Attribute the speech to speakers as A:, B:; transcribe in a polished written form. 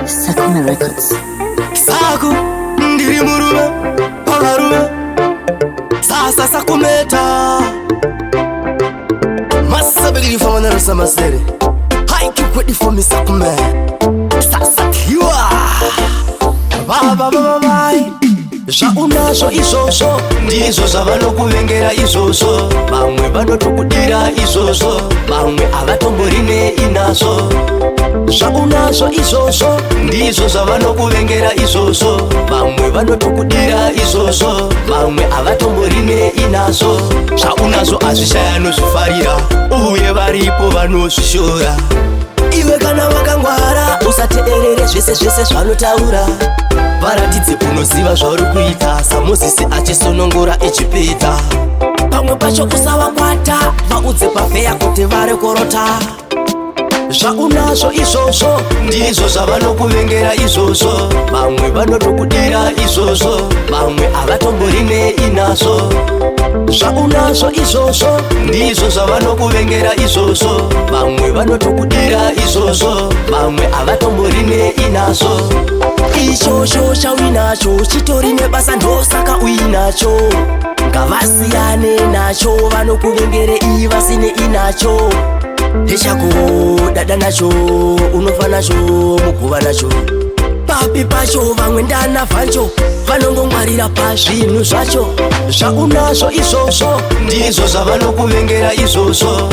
A: Sakuma Records.
B: Saku ndiri murume pavarume sasa sakumeta masabiri for one sama sere hai kikwedi for me sakume sasa kiwa baba ja unazo izosho ndizo zavanokuvengera izosho vamwe vanotokudira izosho vamwe avatomborine inazo ja unazo izosho ndizo zavanokuvengera izosho vamwe vanotokudira izosho vamwe avatomborine inazo ja unazo azvishayano zvifarira uye varipo vanozvishora iwe kana vakangwara usateerere zvese zvanotaura varatidze unoziva zvauri kuita samozisi achisonongora echipita pamwe pacho usavakwata vaudze pafeya kuti varekorota zvaunazvo izvozvo ndizvo zvavanokuvengera izvozvo vamwe vanotokudira izvozvo vamwe avatomborine inazvo zvaunazvo izvozvo ndizvo zvavanokuvengera izvozvo vamwe vanotokudira izvozvo vamwe avatomborine inazvo ichocho chauinacho chitori nebasa ndosaka uinacho ngavasiyane nacho vanokuvengere ivasine inacho ndechako dada nacho unofa nacho muguva nacho papi pacho vamwe ndana vancho vanongongwarira pazvinhu zvacho zvaunazvo izvozvo ndizvo zvavanokuvengera izvozvo.